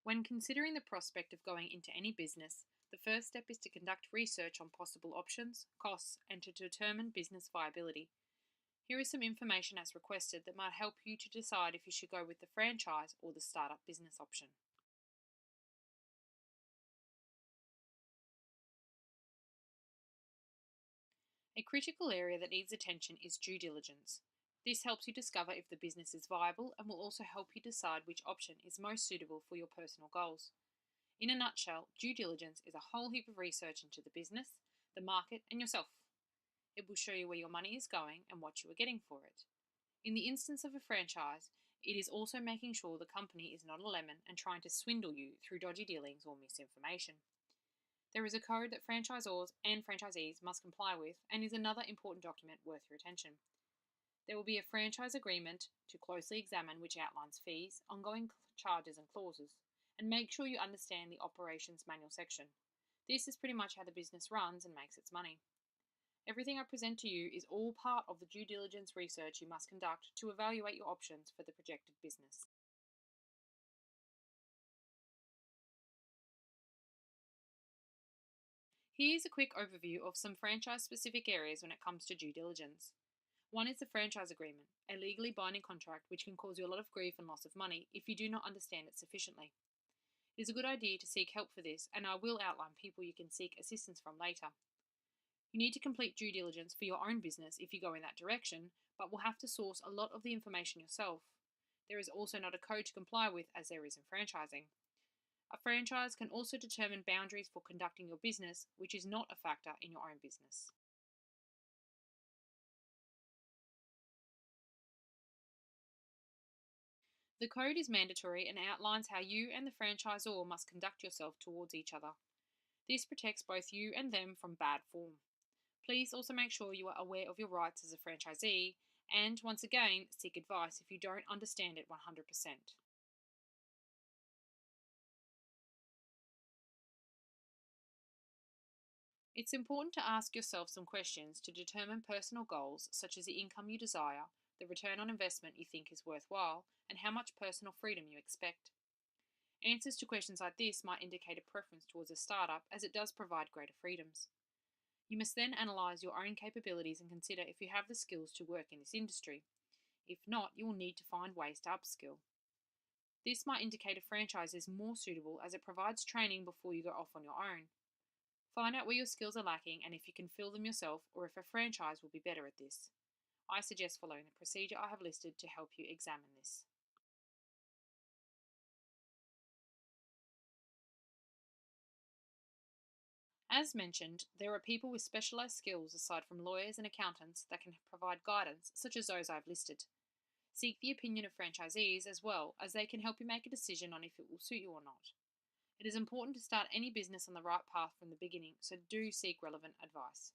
When considering the prospect of going into any business, the first step is to conduct research on possible options, costs, and to determine business viability. Here is some information as requested that might help you to decide if you should go with the franchise or the startup business option. A critical area that needs attention is due diligence. This helps you discover if the business is viable and will also help you decide which option is most suitable for your personal goals. In a nutshell, due diligence is a whole heap of research into the business, the market, and yourself. It will show you where your money is going and what you are getting for it. In the instance of a franchise, it is also making sure the company is not a lemon and trying to swindle you through dodgy dealings or misinformation. There is a code that franchisors and franchisees must comply with and is another important document worth your attention. There will be a franchise agreement to closely examine which outlines fees, ongoing charges and clauses, and make sure you understand the operations manual section. This is pretty much how the business runs and makes its money. Everything I present to you is all part of the due diligence research you must conduct to evaluate your options for the projected business. Here's a quick overview of some franchise-specific areas when it comes to due diligence. One is the franchise agreement, a legally binding contract which can cause you a lot of grief and loss of money if you do not understand it sufficiently. It is a good idea to seek help for this, and I will outline people you can seek assistance from later. You need to complete due diligence for your own business if you go in that direction, but will have to source a lot of the information yourself. There is also not a code to comply with as there is in franchising. A franchise can also determine boundaries for conducting your business, which is not a factor in your own business. The code is mandatory and outlines how you and the franchisor must conduct yourself towards each other. This protects both you and them from bad form. Please also make sure you are aware of your rights as a franchisee and, once again, seek advice if you don't understand it 100%. It's important to ask yourself some questions to determine personal goals such as the income you desire, the return on investment you think is worthwhile, and how much personal freedom you expect. Answers to questions like this might indicate a preference towards a startup as it does provide greater freedoms. You must then analyse your own capabilities and consider if you have the skills to work in this industry. If not, you will need to find ways to upskill. This might indicate a franchise is more suitable as it provides training before you go off on your own. Find out where your skills are lacking and if you can fill them yourself or if a franchise will be better at this. I suggest following the procedure I have listed to help you examine this. As mentioned, there are people with specialised skills aside from lawyers and accountants that can provide guidance, such as those I've listed. Seek the opinion of franchisees as well, as they can help you make a decision on if it will suit you or not. It is important to start any business on the right path from the beginning, so do seek relevant advice.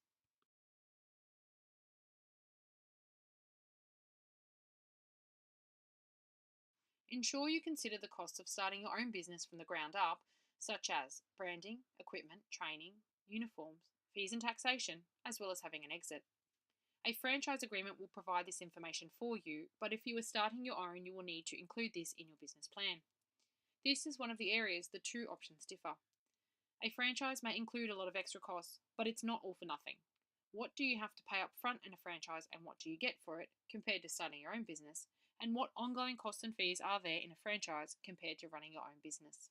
Ensure you consider the costs of starting your own business from the ground up, such as branding, equipment, training, uniforms, fees and taxation, as well as having an exit. A franchise agreement will provide this information for you, but if you are starting your own, you will need to include this in your business plan. This is one of the areas the two options differ. A franchise may include a lot of extra costs, but it's not all for nothing. What do you have to pay up front in a franchise and what do you get for it compared to starting your own business? And what ongoing costs and fees are there in a franchise compared to running your own business?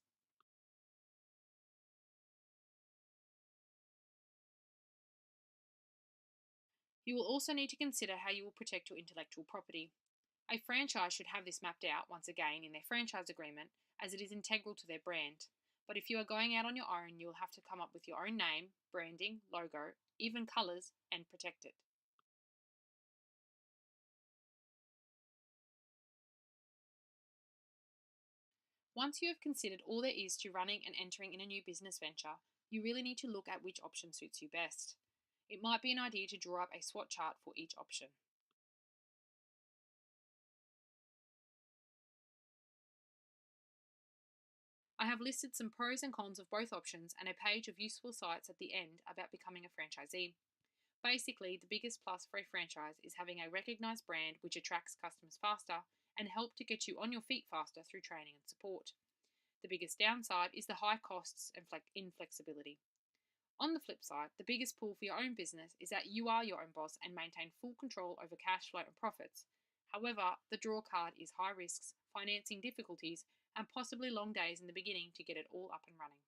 You will also need to consider how you will protect your intellectual property. A franchise should have this mapped out once again in their franchise agreement as it is integral to their brand. But if you are going out on your own, you will have to come up with your own name, branding, logo, even colours, and protect it. Once you have considered all there is to running and entering in a new business venture, you really need to look at which option suits you best. It might be an idea to draw up a SWOT chart for each option. I have listed some pros and cons of both options and a page of useful sites at the end about becoming a franchisee. Basically, the biggest plus for a franchise is having a recognised brand which attracts customers faster and help to get you on your feet faster through training and support. The biggest downside is the high costs and inflexibility. On the flip side, the biggest pull for your own business is that you are your own boss and maintain full control over cash flow and profits. However, the draw card is high risks, financing difficulties, and possibly long days in the beginning to get it all up and running.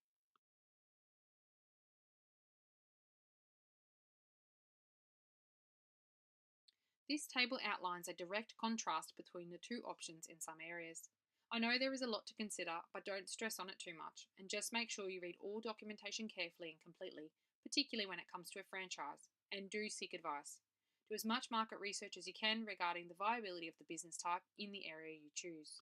This table outlines a direct contrast between the two options in some areas. I know there is a lot to consider, but don't stress on it too much, and just make sure you read all documentation carefully and completely, particularly when it comes to a franchise, and do seek advice. Do as much market research as you can regarding the viability of the business type in the area you choose.